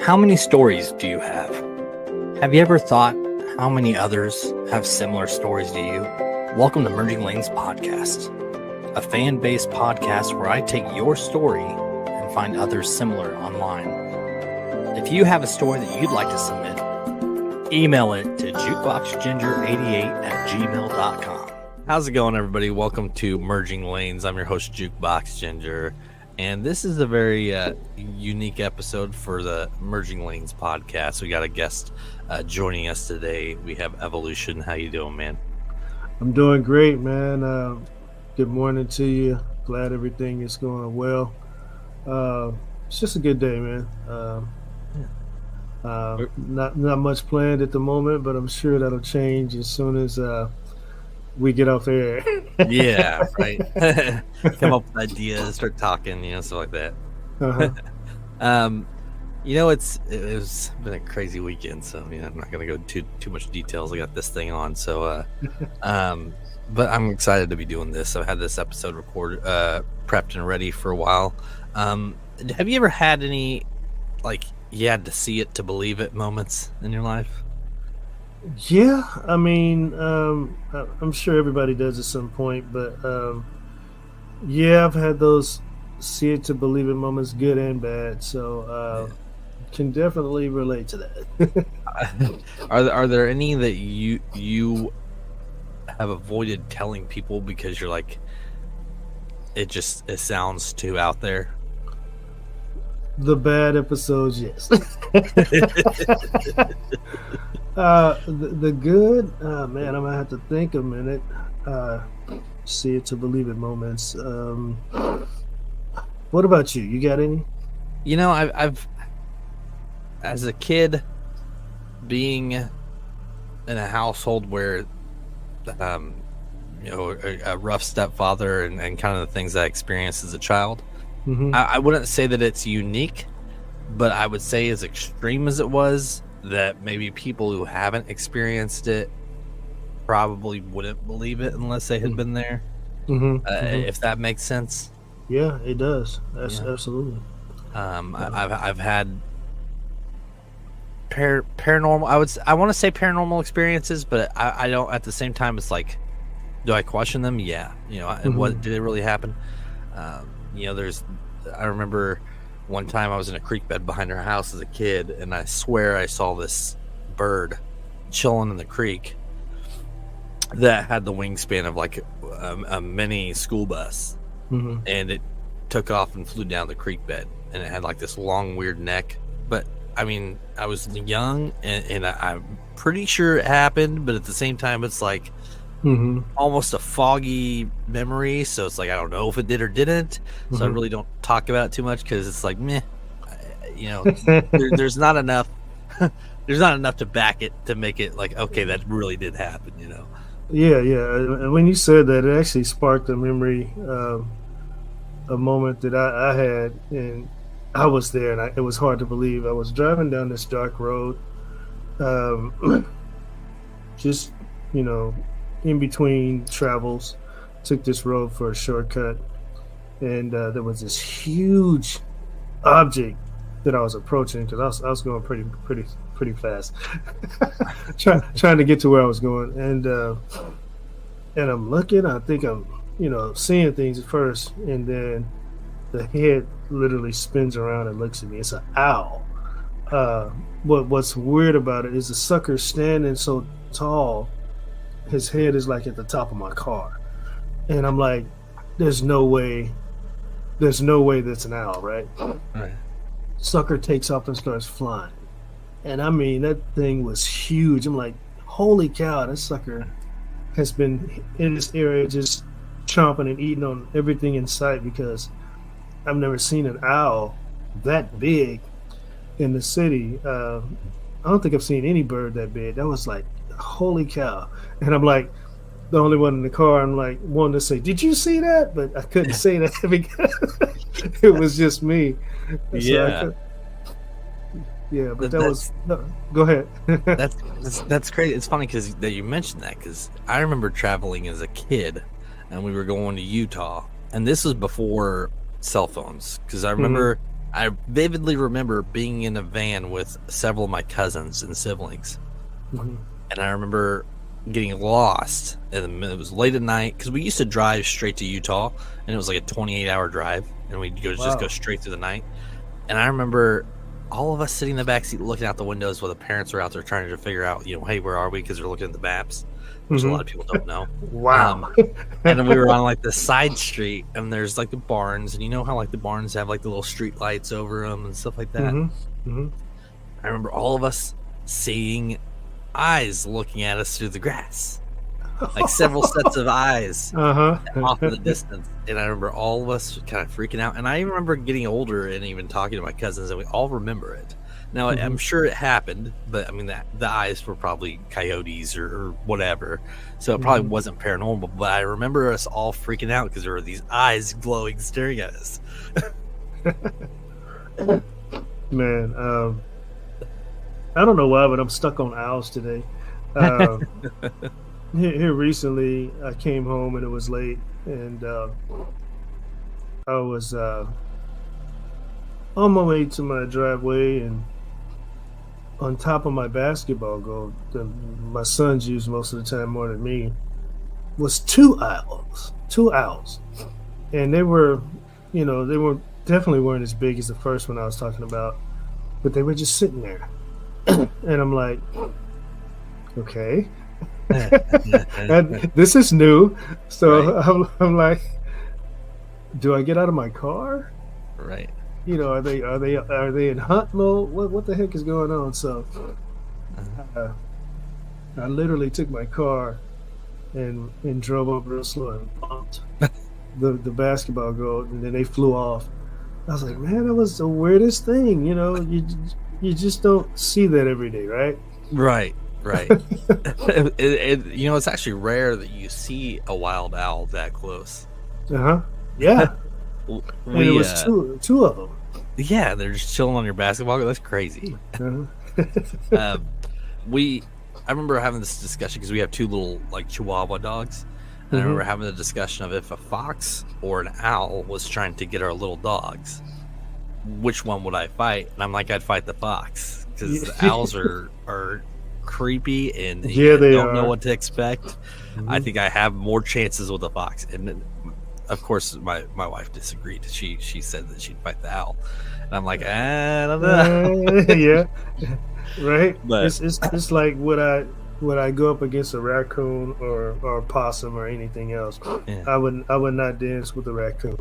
How many stories do you have? Have you ever thought how many others have similar stories to you? Welcome to Merging Lanes Podcast, a fan-based podcast where I take your story and find others similar online. If you have a story that you'd like to submit, email it to jukeboxginger88@gmail.com. How's it going, everybody? Welcome to Merging Lanes. I'm your host, Jukebox Ginger. And this is a very unique episode for the Merging Lanes podcast. We got a guest joining us today. We have Ev.O.Lution. How you doing, man? I'm doing great, man. Good morning to you. Glad everything is going well. It's just a good day, man. Not much planned at the moment, but I'm sure that'll change as soon as we get off air. Yeah, right. Come up with ideas, start talking, stuff like that. Uh-huh. It's been a crazy weekend, so I'm not gonna go too much details. I got this thing on, so but I'm excited to be doing this. I've had this episode recorded, prepped and ready for a while. Have you ever had any, like, you had to see it to believe it moments in your life? Yeah, I mean, I'm sure everybody does at some point, but yeah, I've had those see it to believe it moments, good and bad. So can definitely relate to that. Are there any that you have avoided telling people because you're like, it sounds too out there? The bad episodes, yes. The good, man, I'm gonna have to think a minute. See it to believe it moments. What about you? You got any? I've as a kid, being in a household where a rough stepfather and kind of the things I experienced as a child. Mm-hmm. I wouldn't say that it's unique, but I would say as extreme as it was, that maybe people who haven't experienced it probably wouldn't believe it unless they had been there. Mm-hmm. If that makes sense. Yeah, it does. That's Yeah. absolutely. I've had paranormal. I want to say paranormal experiences, but I don't. At the same time, it's like, do I question them? Yeah. And what did it really happen? I remember one time I was in a creek bed behind our house as a kid, and I swear I saw this bird chilling in the creek that had the wingspan of like a mini school bus, and it took off and flew down the creek bed, and it had like this long weird neck. But I mean, I was young, and I'm pretty sure it happened, but at the same time, it's like almost a foggy memory, so it's like I don't know if it did or didn't. So I really don't talk about it too much because it's like, meh, there's not enough. There's not enough to back it to make it like, okay, that really did happen. Yeah. And when you said that, it actually sparked a memory, a moment that I had, and I was there, and it was hard to believe. I was driving down this dark road, just in between travels, took this road for a shortcut, and there was this huge object that I was approaching because I was going pretty fast, trying to get to where I was going, and I'm looking. I think I'm seeing things at first, and then the head literally spins around and looks at me. It's an owl. What's weird about it is the sucker standing so tall. His head is like at the top of my car, and I'm like, there's no way that's an owl, right? Right. Sucker takes off and starts flying, and I mean, that thing was huge. I'm like, holy cow, that sucker has been in this area just chomping and eating on everything in sight, because I've never seen an owl that big in the city. I don't think I've seen any bird that big. That was like, holy cow. And I'm like the only one in the car. I'm like wanting to say, did you see that? But I couldn't say that because it was just me. Yeah. So but go ahead. That's crazy. It's funny that you mentioned that, because I remember traveling as a kid, and we were going to Utah, and this was before cell phones, because I remember I vividly remember being in a van with several of my cousins and siblings. Mhm. And I remember getting lost. And it was late at night because we used to drive straight to Utah, and it was like a 28-hour drive, and we'd just go straight through the night. And I remember all of us sitting in the backseat looking out the windows while the parents were out there trying to figure out, hey, where are we? Because they're looking at the maps, which a lot of people don't know. Wow. And then we were on like the side street, and there's like the barns, and you know how like the barns have like the little street lights over them and stuff like that. I remember all of us seeing eyes looking at us through the grass, like several sets of eyes off in the distance. And I remember all of us kind of freaking out. And I even remember getting older and even talking to my cousins, and we all remember it. Now, I'm sure it happened, but I mean, the eyes were probably coyotes or whatever. So it probably wasn't paranormal, but I remember us all freaking out because there were these eyes glowing, staring at us. Man, I don't know why, but I'm stuck on owls today. Here recently, I came home and it was late, and I was on my way to my driveway, and on top of my basketball goal that my sons use most of the time more than me was two owls, and they were definitely weren't as big as the first one I was talking about, but they were just sitting there. And I'm like, okay. And this is new. So right. I'm like, do I get out of my car? Right. Are they in hunt mode? What the heck is going on? So I literally took my car and drove up real slow and bumped the basketball goal, and then they flew off. I was like, man, that was the weirdest thing. You just don't see that every day, right? Right. It's actually rare that you see a wild owl that close. Yeah. And it was two of them. Yeah, they're just chilling on your basketball. That's crazy. I remember having this discussion because we have two little like Chihuahua dogs. And I remember having the discussion of if a fox or an owl was trying to get our little dogs, which one would I fight? And I'm like, I'd fight the fox because the owls are creepy and they don't know what to expect. I think I have more chances with the fox. And of course, my wife disagreed. She said that she'd fight the owl. And I'm like, I don't know. Yeah, right. But it's like would I go up against a raccoon or a possum or anything else? Yeah. I would not dance with a raccoon.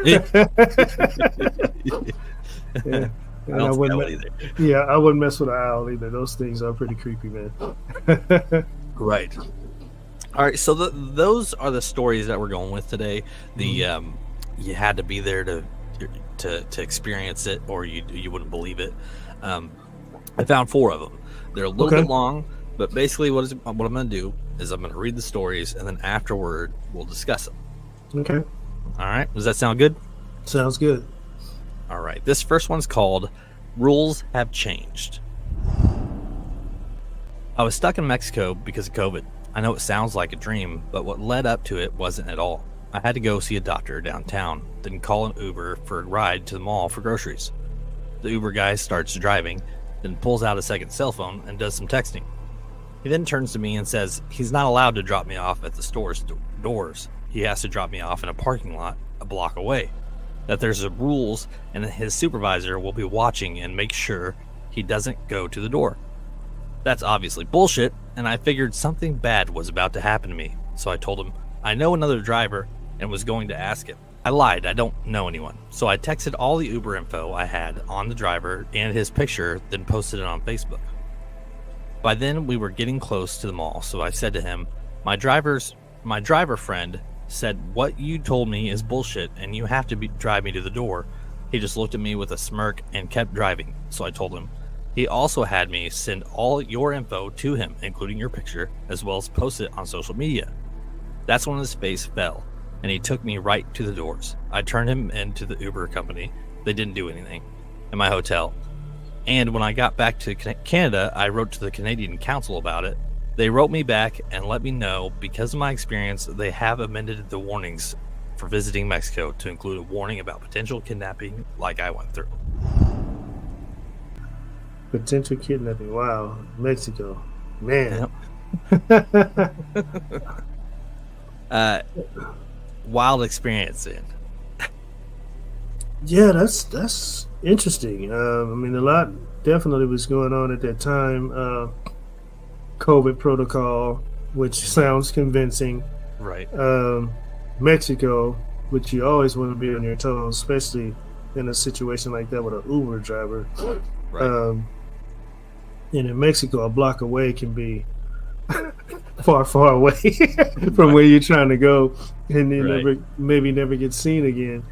Yeah. And I wouldn't mess with an owl either. Those things are pretty creepy, man. Right. All right. So those are the stories that we're going with today. The you had to be there to experience it, or you wouldn't believe it. I found 4 of them. They're a little bit long, but basically what I'm going to do is I'm going to read the stories, and then afterward we'll discuss them. Okay. All right. Does that sound good? Sounds good. All right. This first one's called Rules Have Changed. I was stuck in Mexico because of COVID. I know it sounds like a dream, but what led up to it wasn't at all. I had to go see a doctor downtown, then call an Uber for a ride to the mall for groceries. The Uber guy starts driving, then pulls out a second cell phone and does some texting. He then turns to me and says he's not allowed to drop me off at the store's doors. He has to drop me off in a parking lot a block away. That there's rules and that his supervisor will be watching and make sure he doesn't go to the door. That's obviously bullshit, and I figured something bad was about to happen to me. So I told him I know another driver and was going to ask him. I lied, I don't know anyone. So I texted all the Uber info I had on the driver and his picture, then posted it on Facebook. By then we were getting close to the mall, so I said to him, my driver friend said what you told me is bullshit and you have to drive me to the door. He just looked at me with a smirk and kept driving, so I told him. He also had me send all your info to him, including your picture, as well as post it on social media. That's when his face fell, and he took me right to the doors. I turned him into the Uber company. They didn't do anything. In my hotel. And when I got back to Canada, I wrote to the Canadian Council about it. They wrote me back and let me know, because of my experience, they have amended the warnings for visiting Mexico to include a warning about potential kidnapping like I went through. Potential kidnapping. Wow, Mexico, man. Wild experience in. Yeah, that's interesting. I mean, a lot definitely was going on at that time. COVID protocol, which sounds convincing. Right. Mexico, which you always want to be on your toes, especially in a situation like that with an Uber driver. Right. And in Mexico, a block away can be far, far away from where you're trying to go, and you never get seen again.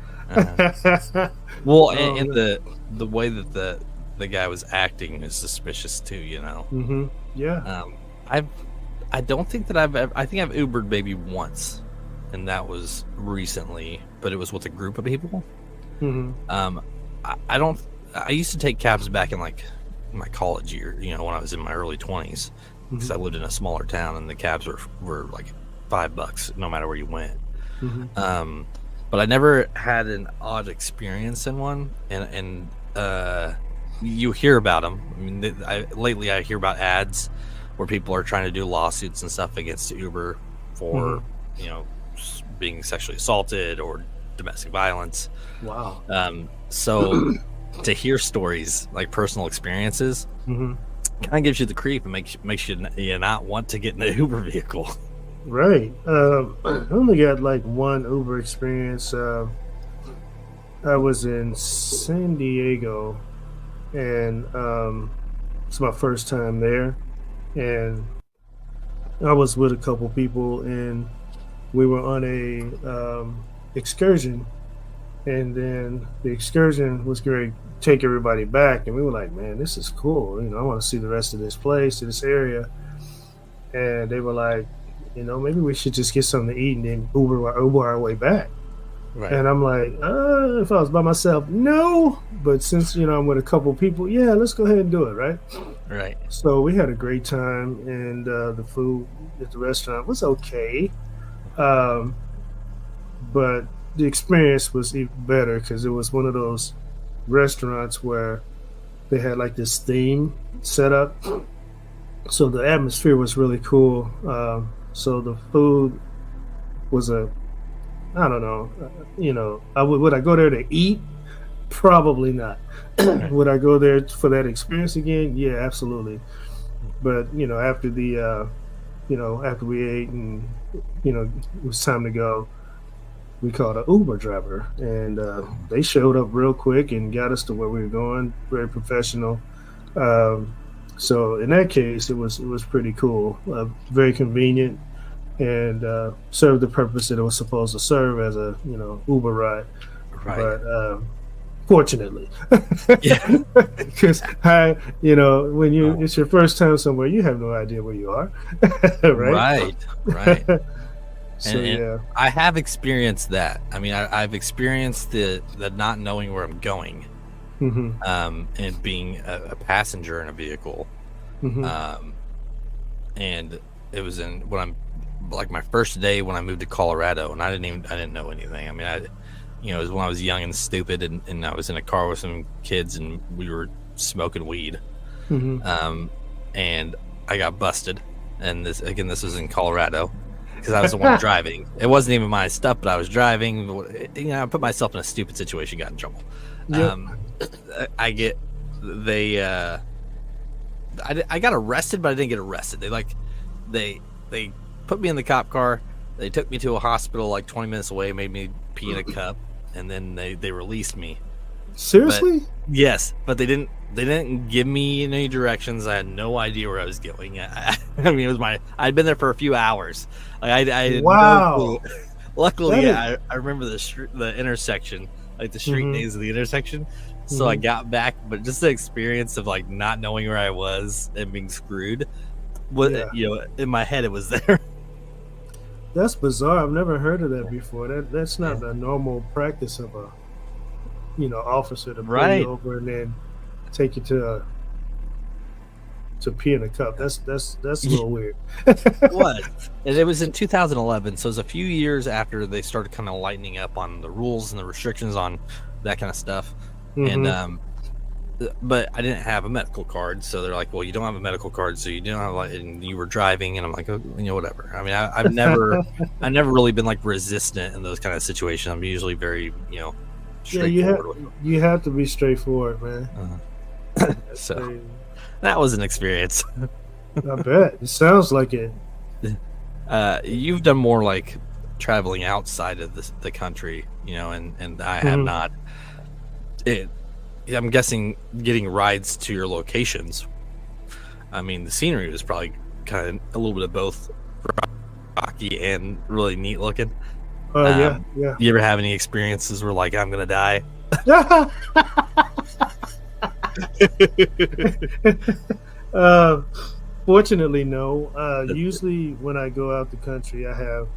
Well, and the way that the guy was acting is suspicious too, you know. Mm-hmm. Yeah. I don't think that I think I've Ubered maybe once, and that was recently, but it was with a group of people. Mm-hmm. I used to take cabs back in like my college year, you know, when I was in my early 20s, because I lived in a smaller town and the cabs were like $5 no matter where you went. Mm-hmm. But I never had an odd experience in one, and you hear about them. I mean, lately I hear about ads where people are trying to do lawsuits and stuff against Uber for you know, being sexually assaulted or domestic violence. Wow. So to hear stories like personal experiences kind of gives you the creep and makes you not want to get in the Uber vehicle. Right. I only got like one Uber experience. I was in San Diego, and it's my first time there, and I was with a couple people, and we were on a excursion, and then the excursion was going to take everybody back, and we were like, man, this is cool. You know, I want to see the rest of this place, this area. And they were like, you know, maybe we should just get something to eat and then Uber our way back. Right. And I'm like, if I was by myself, no. But since, you know, I'm with a couple people, yeah, let's go ahead and do it, right? Right. So we had a great time, and the food at the restaurant was okay. But the experience was even better because it was one of those restaurants where they had like this theme set up. So the atmosphere was really cool. So the food was I don't know, you know, would I go there to eat? Probably not. Would I go there for that experience again? Yeah, absolutely. But, you know, after after we ate and, you know, it was time to go, we called an Uber driver, and they showed up real quick and got us to where we were going, very professional. So in that case, it was pretty cool, very convenient, and served the purpose that it was supposed to serve as a, you know, Uber ride. Right. But fortunately, yeah, because when it's your first time somewhere, you have no idea where you are, right? Right. So yeah, I have experienced that. I mean, I've experienced the not knowing where I'm going. And being a passenger in a vehicle, and it was like my first day when I moved to Colorado, and I didn't know anything. I mean, it was when I was young and stupid, and I was in a car with some kids, and we were smoking weed, and I got busted, and this was in Colorado. Because I was the one driving. It wasn't even my stuff, but I was driving. You know, I put myself in a stupid situation, got in trouble. Yep. I got arrested, but I didn't get arrested. They put me in the cop car. They took me to a hospital like 20 minutes away, made me pee in a cup, and then they released me. Seriously? Yes, but they didn't give me any directions. I had no idea where I was going. I mean, I'd been there for a few hours. Like I had wow. No clue. Luckily, I remember the intersection, like the street names of the intersection. So I got back, but just the experience of like not knowing where I was and being screwed, in my head it was there. That's bizarre. I've never heard of that before. That's not the normal practice of a officer to pull you over and then take you to to pee in a cup. That's a little weird. It was. And it was in 2011, so it was a few years after they started kind of lightening up on the rules and the restrictions on that kind of stuff. Mhm. And but I didn't have a medical card, so they're like, "Well, you don't have a medical card, so you don't have and you were driving." And I'm like, "Oh, whatever." I mean, I've never really been like resistant in those kind of situations. I'm usually very, Yeah, straightforward. you have to be straightforward, man. That's So crazy. that was an experience. I bet it sounds like it. You've done more like traveling outside of the country, and I have not. I'm guessing getting rides to your locations. I mean, the scenery was probably kind of a little bit of both rocky and really neat looking. Yeah. You ever have any experiences where like I'm gonna die? Fortunately, no. Usually, when I go out the country, I have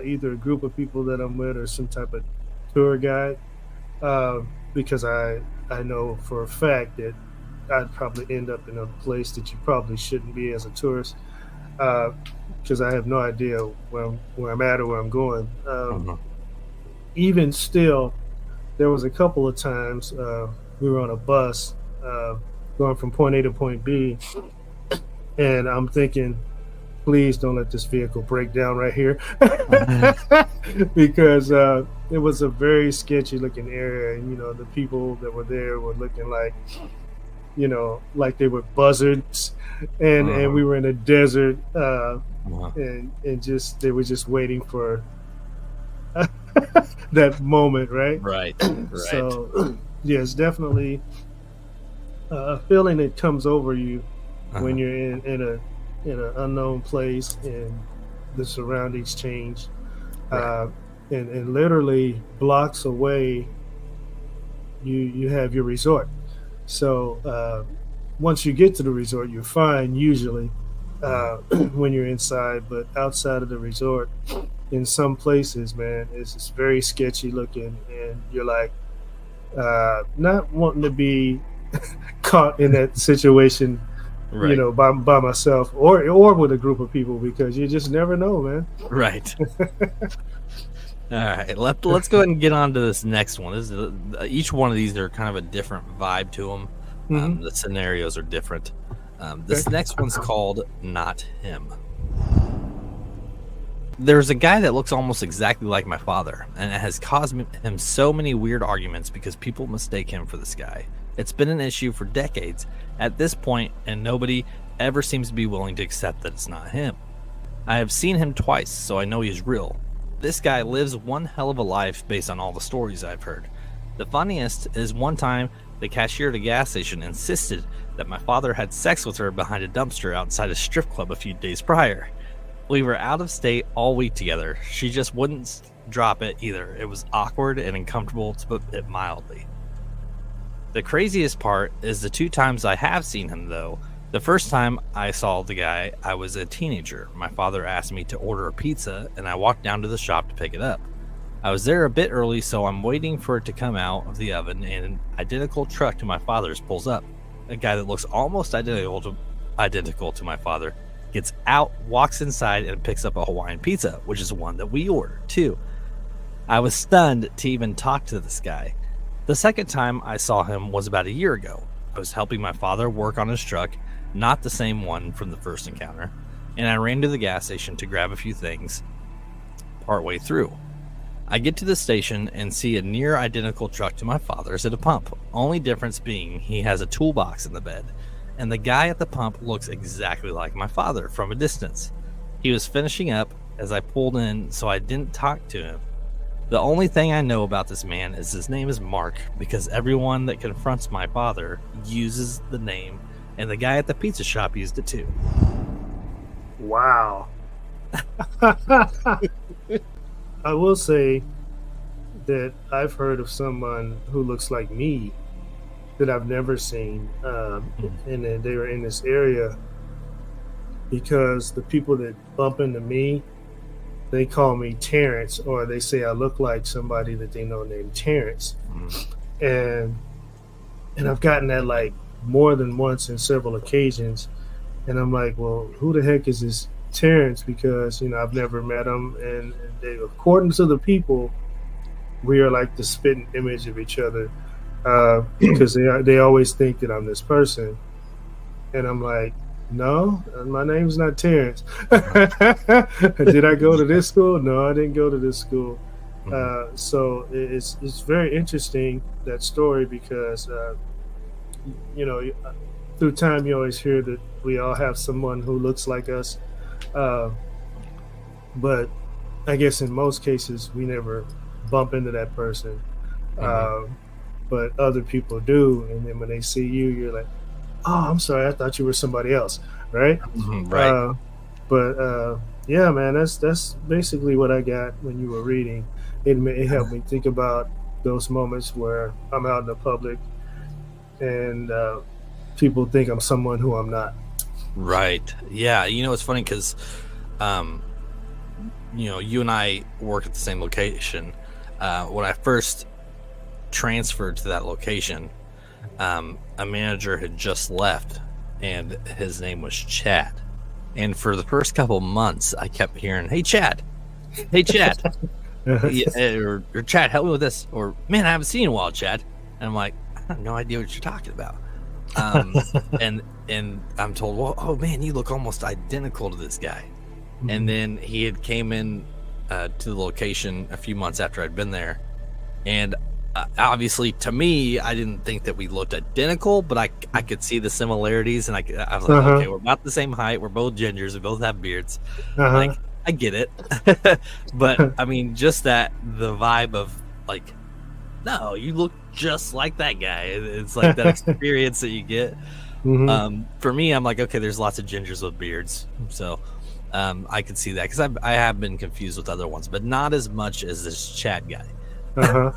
either a group of people that I'm with or some type of tour guide, because I know for a fact that I'd probably end up in a place that you probably shouldn't be as a tourist, because I have no idea where I'm at or where I'm going. Even still, there was a couple of times we were on a bus going from point A to point B, and I'm thinking, please don't let this vehicle break down right here, because it was a very sketchy looking area, and the people that were there were looking like, like they were buzzards, and we were in a desert, and just they were just waiting for that moment, right? Right. So yes, definitely a feeling that comes over you when you're in an unknown place and the surroundings change. And literally blocks away you have your resort. So once you get to the resort, you're fine usually when you're inside, but outside of the resort, in some places, man, it's just very sketchy looking, and you're like not wanting to be caught in that situation, by myself or with a group of people, because you just never know, man. Right. All right, let's go ahead and get on to this next one. This is each one of these are kind of a different vibe to them. The scenarios are different. This next one's called Not Him. There's a guy that looks almost exactly like my father, and it has caused him so many weird arguments because people mistake him for this guy. It's been an issue for decades at this point, and nobody ever seems to be willing to accept that it's not him. I have seen him twice, so I know he's real. This guy lives one hell of a life based on all the stories I've heard. The funniest is one time the cashier at a gas station insisted that my father had sex with her behind a dumpster outside a strip club a few days prior. We were out of state all week together. She just wouldn't drop it either. It was awkward and uncomfortable, to put it mildly. The craziest part is the two times I have seen him, though. The first time I saw the guy, I was a teenager. My father asked me to order a pizza, and I walked down to the shop to pick it up. I was there a bit early, so I'm waiting for it to come out of the oven, and an identical truck to my father's pulls up. A guy that looks almost identical to my father gets out, walks inside, and picks up a Hawaiian pizza, which is one that we ordered too. I was stunned to even talk to this guy. The second time I saw him was about a year ago. I was helping my father work on his truck, not the same one from the first encounter, and I ran to the gas station to grab a few things partway through. I get to the station and see a near identical truck to my father's at a pump, only difference being he has a toolbox in the bed, and the guy at the pump looks exactly like my father from a distance. He was finishing up as I pulled in, so I didn't talk to him. The only thing I know about this man is his name is Mark, because everyone that confronts my father uses the name, and the guy at the pizza shop used it too. Wow. I will say that I've heard of someone who looks like me that I've never seen, and then they were in this area because the people that bump into me, they call me Terrence, or they say I look like somebody that they know named Terrence. And I've gotten that like more than once in several occasions. And I'm like, well, who the heck is this Terrence? Because I've never met him, and they, according to the people, we are like the spitting image of each other, because they always think that I'm this person, and I'm like, no, my name's not Terrence. Did I go to this school? No, I didn't go to this school. So it's very interesting, that story, because you know through time you always hear that we all have someone who looks like us, uh, but I guess in most cases we never bump into that person. Mm-hmm. uh, but other people do, and then when they see you, you're like, oh, I'm sorry, I thought you were somebody else, right? Mm-hmm. Right. uh, but yeah, man, that's basically what I got when you were reading. It helped me think about those moments where I'm out in the public, and people think I'm someone who I'm not. Right. Yeah. It's funny because, um, you and I work at the same location. When I first transferred to that location, a manager had just left, and his name was Chad. And for the first couple months, I kept hearing, "Hey, Chad. Hey, Chad. Yeah, or Chad, help me with this." Or, "Man, I haven't seen you in a while, Chad." And I'm like, I have no idea what you're talking about. And I'm told, well, oh man, you look almost identical to this guy. Mhm. And then he had came in to the location a few months after I'd been there, and obviously to me, I didn't think that we looked identical, but I could see the similarities, and I was like, Uh-huh. okay, we're about the same height, we're both gingers, we both have beards, Uh-huh. like I get it. But I mean, just that the vibe of like, no, you look just like that guy. It's like that experience that you get. Hmm. For me, I'm like, okay, there's lots of gingers with beards, so I could see that, because I have been confused with other ones, but not as much as this Chad guy. Uh-huh.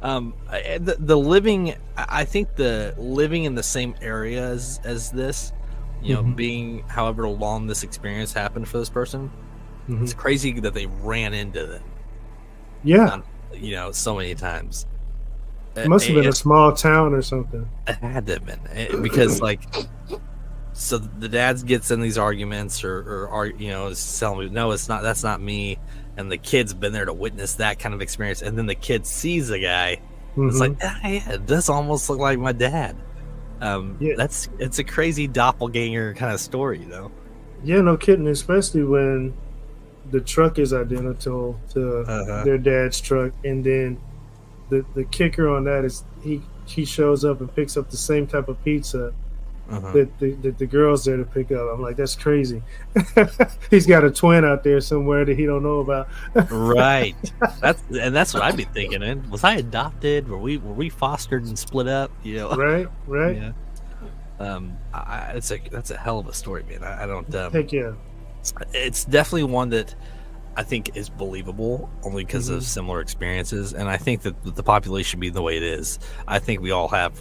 The living, I think the living in the same area as this, Hmm. being however long this experience happened for this person, Hmm. it's crazy that they ran into them, Yeah, on, so many times. it must have been a It, small town or something. it had to have been, because like, so the dad gets in these arguments, or is telling me, no, it's not, that's not me, and the kid's been there to witness that kind of experience, and then the kid sees the guy. It's Hmm. like, yeah, it does almost look like my dad. Yeah, It's a crazy doppelganger kind of story, yeah, no kidding. Especially when the truck is identical to Uh-huh. their dad's truck, and then the kicker on that is he shows up and picks up the same type of pizza Uh-huh. that the girl's there to pick up. I'm like, that's crazy. He's got a twin out there somewhere that he don't know about. Right. That's what I'd be thinking. And was I adopted? Were we fostered and split up? Right, right. Yeah. That's a hell of a story, man. I don't. Heck yeah. It's definitely one that I think is believable, only because Hmm. of similar experiences, and I think that the population being the way it is, I think we all have,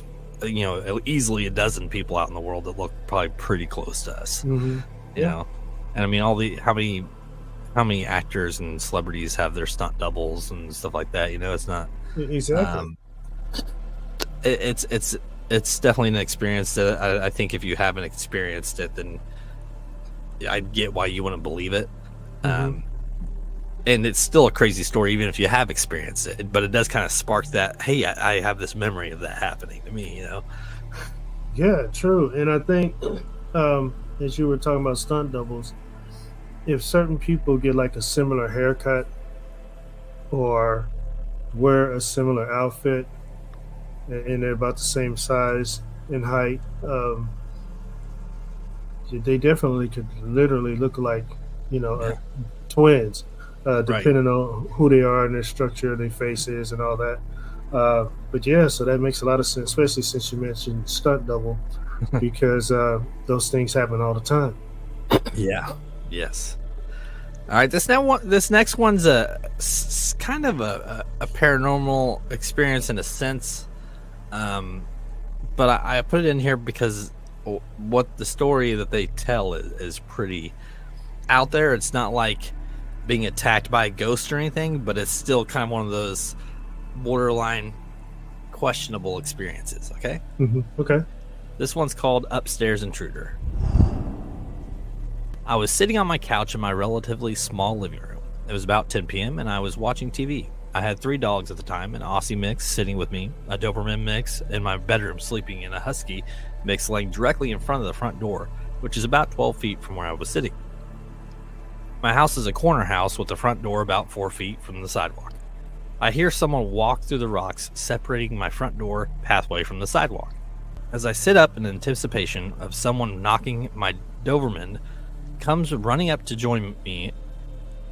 easily a dozen people out in the world that look probably pretty close to us. Hmm. You Yeah, know, and I mean, how many actors and celebrities have their stunt doubles and stuff like that? It's not. exactly. Um, it's definitely an experience that I think if you haven't experienced it, then I get why you wouldn't believe it. Hmm. Um, and it's still a crazy story, even if you have experienced it. But it does kind of spark that. Hey, I have this memory of that happening to me. Yeah, true. And I think, as you were talking about stunt doubles, if certain people get like a similar haircut or wear a similar outfit, and they're about the same size and height, they definitely could literally look like, Yeah. twins, Right. depending on who they are and their structure, their faces, and all that. But yeah, so that makes a lot of sense, especially since you mentioned stunt double, because those things happen all the time. Yeah. Yes. All right. This next one's kind of a paranormal experience in a sense, but I put it in here because what the story that they tell is pretty out there. It's not like being attacked by a ghost or anything, but it's still kind of one of those borderline questionable experiences. Okay. Okay. This one's called Upstairs Intruder. I was sitting on my couch in my relatively small living room. It was about 10 p.m. and I was watching TV. I had 3 dogs at the time, an Aussie mix sitting with me, a Doberman mix in my bedroom sleeping, and a Husky mix laying directly in front of the front door, which is about 12 feet from where I was sitting. My house is a corner house with the front door about 4 feet from the sidewalk. I hear someone walk through the rocks separating my front door pathway from the sidewalk. As I sit up in anticipation of someone knocking, my Doberman comes running up to join me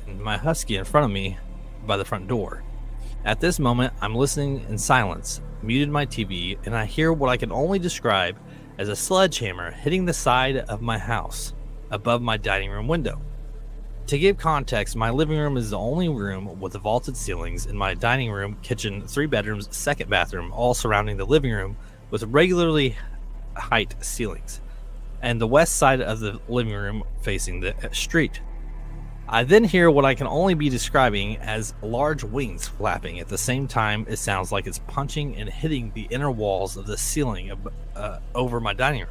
and my Husky in front of me by the front door. At this moment, I'm listening in silence, muted my TV, and I hear what I can only describe as a sledgehammer hitting the side of my house above my dining room window. To give context, my living room is the only room with the vaulted ceilings, and my dining room, kitchen, 3 bedrooms, 2nd bathroom, all surrounding the living room with regularly height ceilings, and the west side of the living room facing the street. I then hear what I can only be describing as large wings flapping. At the same time, it sounds like it's punching and hitting the inner walls of the ceiling over my dining room.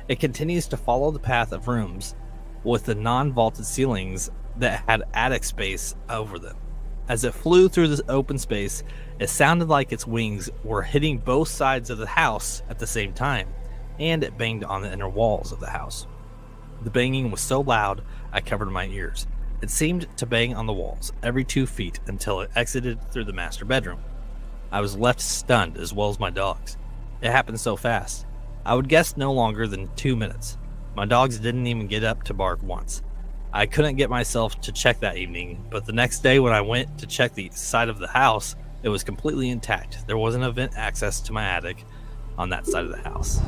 It continues to follow the path of rooms with the non-vaulted ceilings that had attic space over them. As it flew through this open space, it sounded like its wings were hitting both sides of the house at the same time, and it banged on the inner walls of the house. The banging was so loud, I covered my ears. It seemed to bang on the walls every 2 feet until it exited through the master bedroom. I was left stunned, as well as my dogs. It happened so fast. I would guess no longer than 2 minutes. My dogs didn't even get up to bark once. I couldn't get myself to check that evening, but the next day when I went to check the side of the house, it was completely intact. There wasn't a vent access to my attic on that side of the house.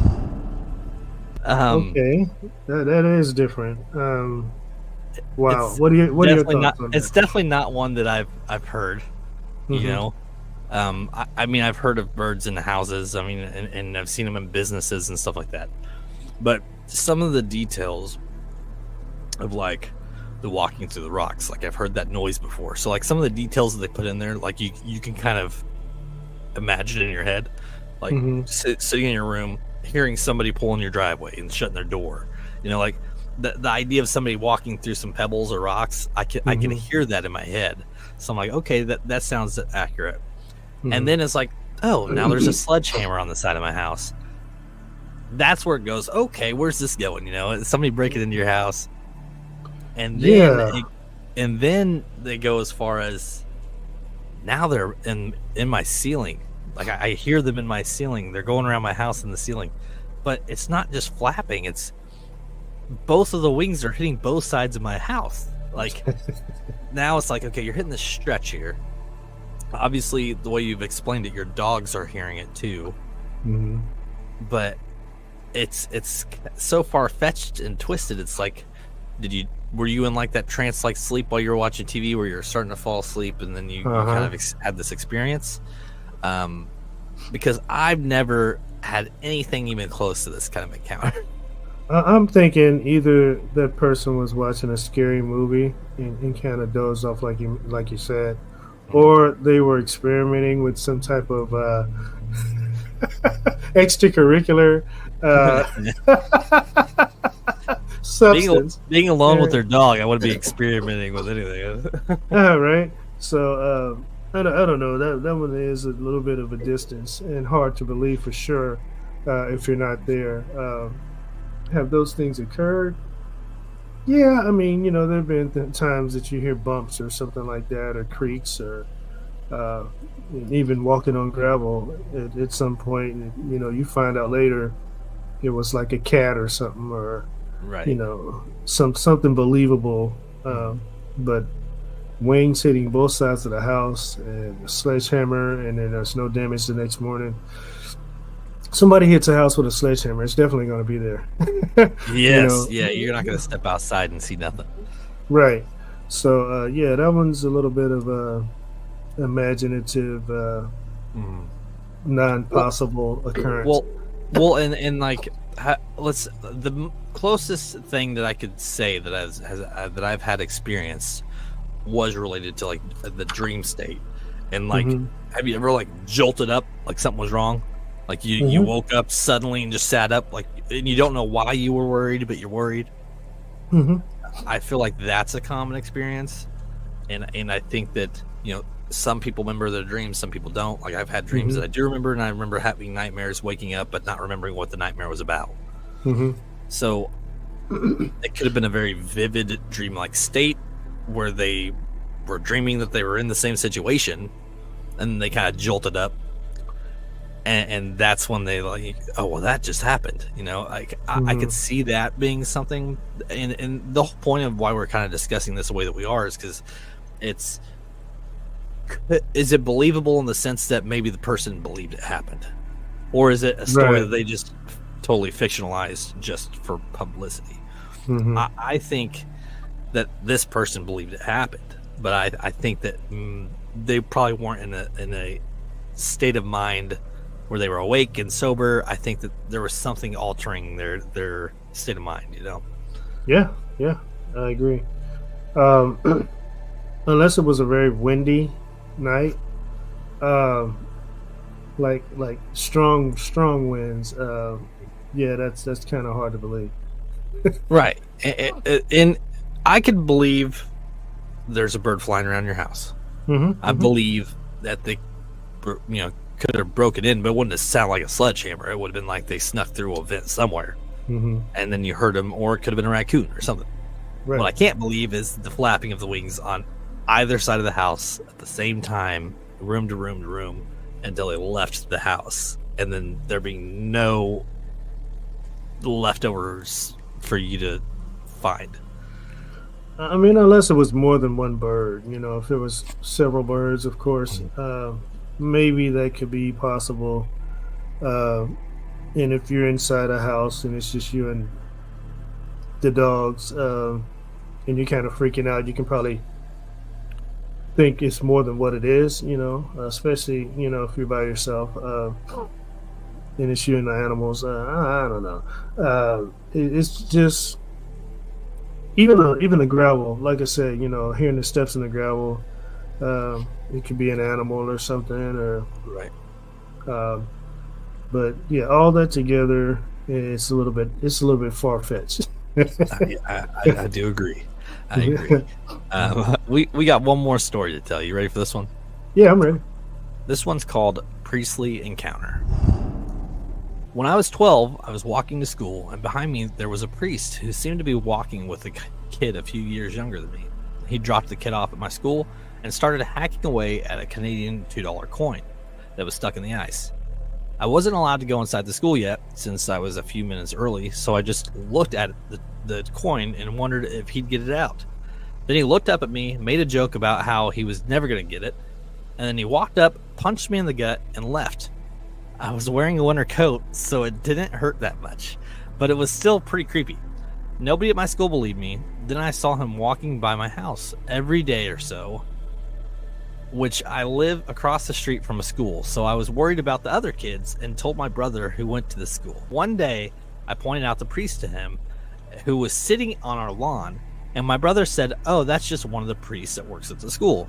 Okay, that is different. Wow, what are your thoughts on that? It's definitely not one that I've heard. You know, I mean, I've heard of birds in houses. I mean, and I've seen them in businesses and stuff like that. But some of the details of like the walking through the rocks, like I've heard that noise before. So like some of the details that they put in there, like you can kind of imagine in your head, like sitting in your room, hearing somebody pulling your driveway and shutting their door. You know, like the idea of somebody walking through some pebbles or rocks, I can hear that in my head. So I'm like, okay, that sounds accurate. And then it's like, oh, now there's a sledgehammer on the side of my house. That's where it goes, okay, where's this going? You know, somebody breaking into your house. And then they go as far as now they're in my ceiling. Like I hear them in my ceiling. They're going around my house in the ceiling. But it's not just flapping, it's both of the wings are hitting both sides of my house. Like now it's like, okay, you're hitting this stretch here. Obviously, the way you've explained it, your dogs are hearing it too. But it's so far-fetched and twisted. It's like, were you in like that trance-like sleep while you were watching TV where you're starting to fall asleep and then you kind of had this experience? Because I've never had anything even close to this kind of encounter. I'm thinking either that person was watching a scary movie and kind of dozed off like you said, or they were experimenting with some type of extracurricular substance. Being alone with their dog, I wouldn't be experimenting with anything. Right. So I don't know. That one is a little bit of a distance and hard to believe for sure if you're not there. Have those things occurred? Yeah, I mean, you know, there have been times that you hear bumps or something like that, or creaks, or even walking on gravel at some point. You know, you find out later it was like a cat or something, or you know, something believable. But wings hitting both sides of the house and a sledgehammer, and then there's no damage the next morning. Somebody hits a house with a sledgehammer, it's definitely going to be there. Yes, you know? Yeah, you're not going to step outside and see nothing. Right. So, yeah, that one's a little bit of a imaginative, non-possible occurrence. Well, and like, the closest thing that I could say that I've had experience was related to like the dream state, and like Have you ever like jolted up like something was wrong? Like you woke up suddenly and just sat up, like, and you don't know why you were worried, but you're worried. Mm-hmm. I feel like that's a common experience, and I think that, you know, some people remember their dreams, some people don't. Like, I've had dreams that I do remember, and I remember having nightmares, waking up, but not remembering what the nightmare was about. So it could have been a very vivid dreamlike state where they were dreaming that they were in the same situation, and they kind of jolted up, and that's when they like, oh well, that just happened, you know. Like I could see that being something, and the whole point of why we're kind of discussing this the way that we are is because is it believable in the sense that maybe the person believed it happened, or is it a story that they just totally fictionalized just for publicity? I think that this person believed it happened, but I think that they probably weren't in a state of mind where they were awake and sober. I think that there was something altering their state of mind, you know? Yeah, I agree. Unless it was a very windy night, like strong winds. Yeah, that's kind of hard to believe. Right. And I could believe there's a bird flying around your house. I believe that they, you know, could have broken in, but it wouldn't have sounded like a sledgehammer. It would have been like they snuck through a vent somewhere, and then you heard them, or it could have been a raccoon or something. What I can't believe is the flapping of the wings on either side of the house at the same time, room to room to room, until they left the house, and then there being no leftovers for you to find. I mean, unless it was more than one bird, you know, if there was several birds, of course, maybe that could be possible. And if you're inside a house and it's just you and the dogs, and you're kind of freaking out, you can probably think it's more than what it is, you know, especially, you know, if you're by yourself, and it's you and the animals. I don't know. It's just, even the gravel, like I said, you know, hearing the steps in the gravel, it could be an animal or something, or but yeah, all that together, it's a little bit far fetched. I do agree. I agree. We got one more story to tell. You ready for this one? Yeah, I'm ready. This one's called Priestly Encounter. When I was 12, I was walking to school, and behind me there was a priest who seemed to be walking with a kid a few years younger than me. He dropped the kid off at my school and started hacking away at a Canadian $2 coin that was stuck in the ice. I wasn't allowed to go inside the school yet, since I was a few minutes early, so I just looked at the coin and wondered if he'd get it out. Then he looked up at me, made a joke about how he was never going to get it, and then he walked up, punched me in the gut, and left. I was wearing a winter coat, so it didn't hurt that much, but it was still pretty creepy. Nobody at my school believed me. Then I saw him walking by my house every day or so, which I live across the street from a school, so I was worried about the other kids and told my brother who went to the school. One day, I pointed out the priest to him, who was sitting on our lawn, and my brother said, "Oh, that's just one of the priests that works at the school."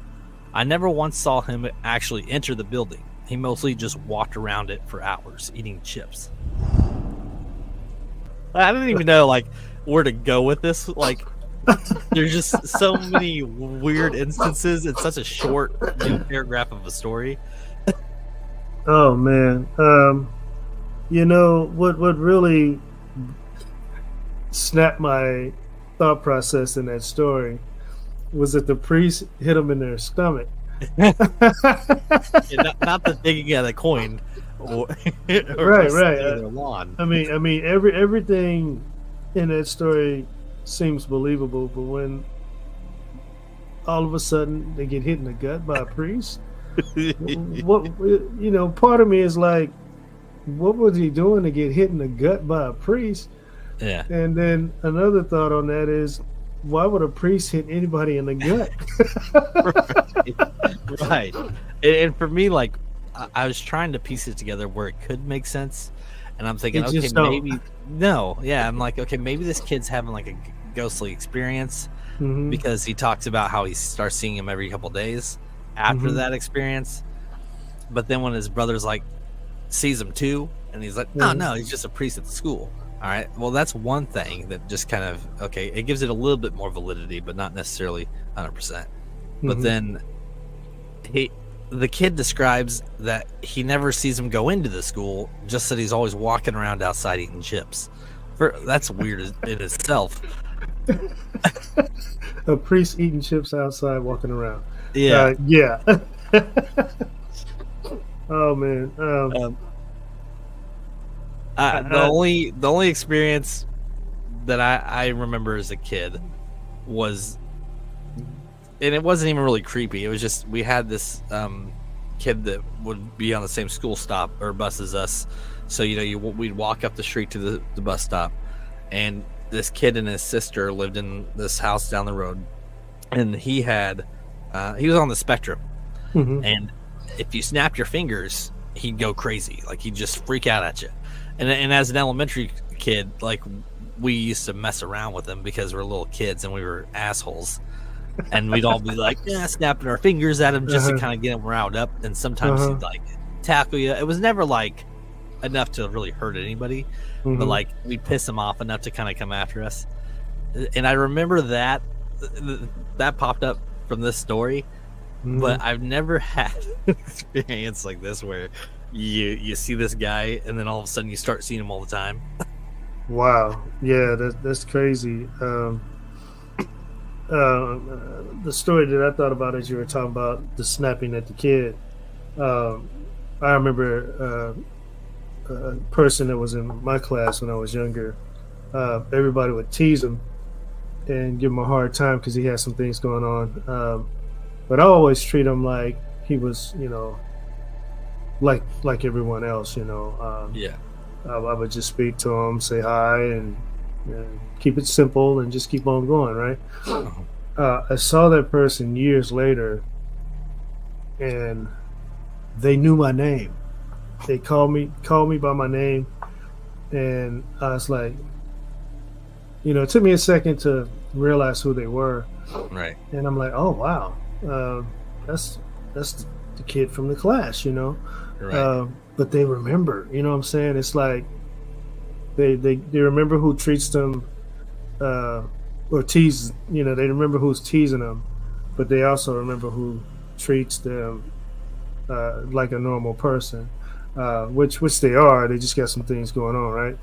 I never once saw him actually enter the building. He mostly just walked around it for hours, eating chips. I didn't even know, like, where to go with this. Like, there's just so many weird instances in such a short, you know, paragraph of a story. Oh man, you know what really snapped my thought process in that story was that the priest hit him in their stomach. Yeah, not the digging at a coin, or right. Their lawn. I mean, everything in that story seems believable, but when all of a sudden they get hit in the gut by a priest, what, you know, part of me is like, what was he doing to get hit in the gut by a priest? Yeah. And then another thought on that is, why would a priest hit anybody in the gut? Right. And for me, like, I was trying to piece it together where it could make sense, and I'm thinking, okay, maybe no, yeah. I'm like, okay, maybe this kid's having like a ghostly experience, because he talks about how he starts seeing him every couple days after that experience. But then when his brother's like sees him too, and he's like, oh no, he's just a priest at the school. All right, well that's one thing that just kind of okay, it gives it a little bit more validity, but not necessarily 100%. But then the kid describes that he never sees him go into the school, just that he's always walking around outside eating chips. That's weird in itself. A priest eating chips outside, walking around. Yeah. Yeah. Oh man. The only experience that I remember as a kid was, and it wasn't even really creepy. It was just we had this kid that would be on the same school stop or bus as us. So we'd walk up the street to the bus stop, and this kid and his sister lived in this house down the road, and he was on the spectrum, and if you snapped your fingers, he'd go crazy, like he'd just freak out at you. And as an elementary kid, like we used to mess around with him because we're little kids and we were assholes. And we'd all be like, snapping our fingers at him just to kind of get him riled up. And sometimes he'd like tackle you. It was never like enough to really hurt anybody, but like we'd piss him off enough to kind of come after us. And I remember that popped up from this story, but I've never had an experience like this where you see this guy and then all of a sudden you start seeing him all the time. Wow. Yeah, that's crazy. The story that I thought about as you were talking about the snapping at the kid, I remember a person that was in my class when I was younger. Everybody would tease him and give him a hard time because he had some things going on. But I always treat him like he was, like everyone else. I would just speak to him, say hi, and keep it simple and just keep on going, right? I saw that person years later, and they knew my name. They called me by my name, and I was like, it took me a second to realize who they were. Right. And I'm like, oh wow, that's the kid from the class, Right. But they remember, what I'm saying? It's like they remember who treats them or teases, they remember who's teasing them, but they also remember who treats them like a normal person, which they are. They just got some things going on, right?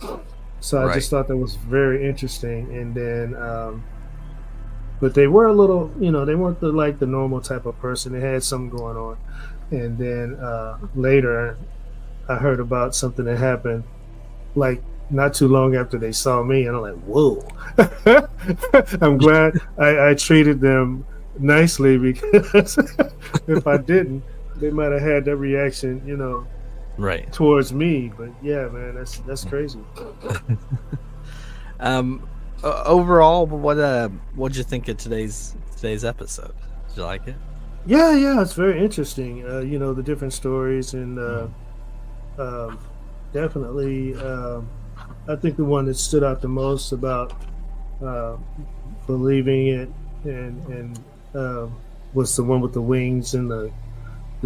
So I just thought that was very interesting. And then but they were a little, they weren't the normal type of person. They had something going on. And then later I heard about something that happened like not too long after they saw me, and I'm like, whoa. I'm glad I treated them nicely, because if I didn't, they might have had that reaction, right, towards me. But yeah, man, that's crazy. Overall, what'd you think of today's episode? Did you like it? Yeah, it's very interesting. The different stories, and definitely, I think the one that stood out the most about believing it and was the one with the wings and the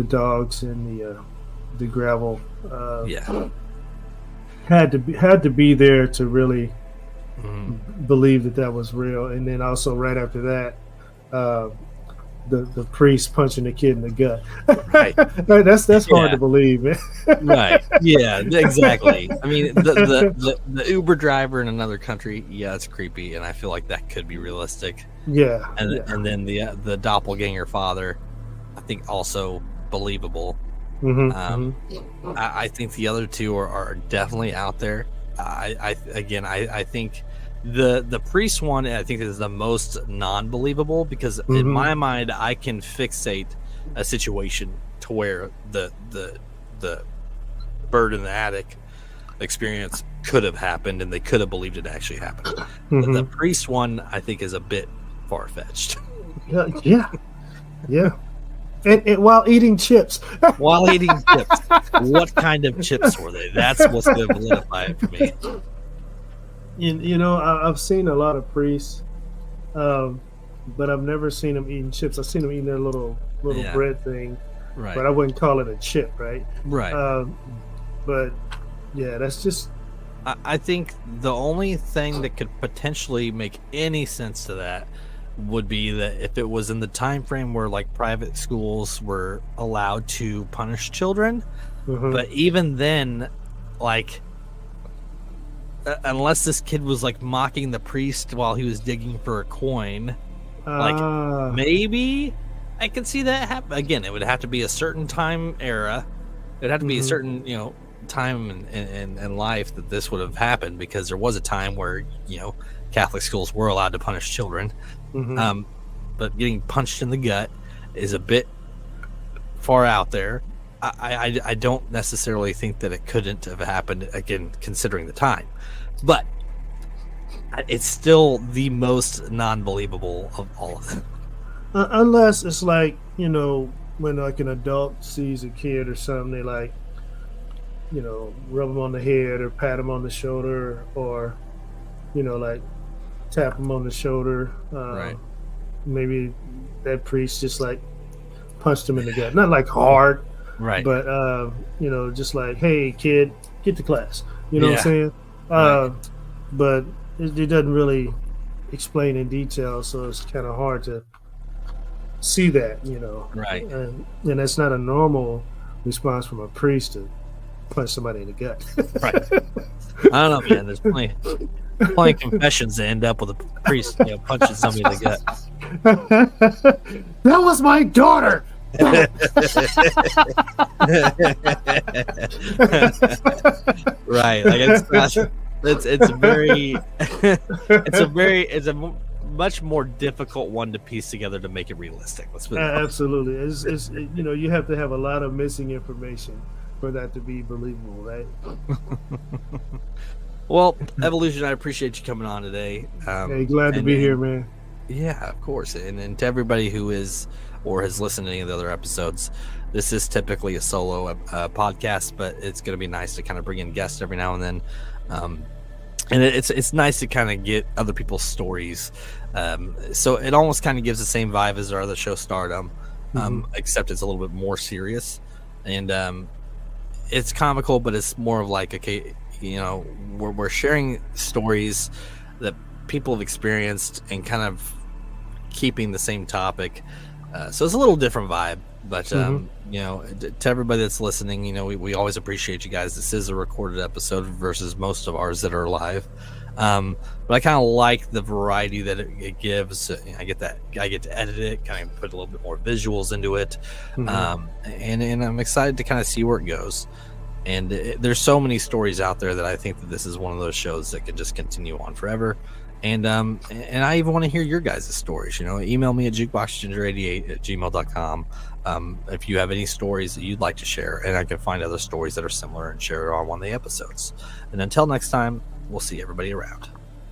dogs and the gravel. Had to be there to really believe that was real. And then also right after that, the priest punching the kid in the gut. Right. That's hard to believe, man. Right. Yeah, exactly. I mean, the Uber driver in another country, it's creepy, and I feel like that could be realistic. Yeah. And then the doppelganger father, I think also believable. I think the other two are definitely out there. I think the priest one, I think, is the most non-believable, because in my mind I can fixate a situation to where the bird in the attic experience could have happened and they could have believed it actually happened. But the priest one, I think, is a bit far-fetched. Yeah. And while eating chips. What kind of chips were they? That's what's going to validify it for me. I've seen a lot of priests, but I've never seen them eating chips. I've seen them eating their little bread thing, Right. but I wouldn't call it a chip, right? Right. But yeah, that's just. I think the only thing that could potentially make any sense to that would be that if it was in the time frame where like private schools were allowed to punish children, but even then, like, unless this kid was like mocking the priest while he was digging for a coin, like maybe I could see that happen. Again, it would have to be a certain time era. It'd have to be a certain, time in life that this would have happened, because there was a time where, Catholic schools were allowed to punish children. But getting punched in the gut is a bit far out there. I don't necessarily think that it couldn't have happened, again, considering the time. But it's still the most non-believable of all of them. Unless it's like, when like an adult sees a kid or something, they like, rub them on the head or pat them on the shoulder, or, like tap them on the shoulder. Right. Maybe that priest just like punched him in the gut. Not like hard. Right. But, just like, hey, kid, get to class. You know what I'm saying? Right. But it doesn't really explain in detail, so it's kind of hard to see that, Right. And that's not a normal response from a priest to punch somebody in the gut. Right. I don't know, man. There's plenty of confessions that end up with a priest punching somebody in the gut. That was my daughter. Right. Like it's a much more difficult one to piece together to make it realistic. Let's put it absolutely. It's you have to have a lot of missing information for that to be believable, right? Well, Ev.O.Lution, I appreciate you coming on today. Hey, glad to be here, man. Yeah, of course. And to everybody who is or has listened to any of the other episodes, this is typically a solo podcast, but it's going to be nice to kind of bring in guests every now and then. And it's nice to kind of get other people's stories. So it almost kind of gives the same vibe as our other show, Stardom, except it's a little bit more serious. And it's comical, but it's more of like, okay, we're sharing stories that people have experienced and kind of keeping the same topic. So it's a little different vibe. But, to everybody that's listening, we always appreciate you guys. This is a recorded episode versus most of ours that are live. But I kind of like the variety that it gives. I get to edit it, kind of put a little bit more visuals into it. And I'm excited to kind of see where it goes. And there's so many stories out there that I think that this is one of those shows that can just continue on forever. And I even want to hear your guys' stories. Email me at jukeboxginger88@gmail.com if you have any stories that you'd like to share, and I can find other stories that are similar and share it on one of the episodes. And until next time, we'll see everybody around.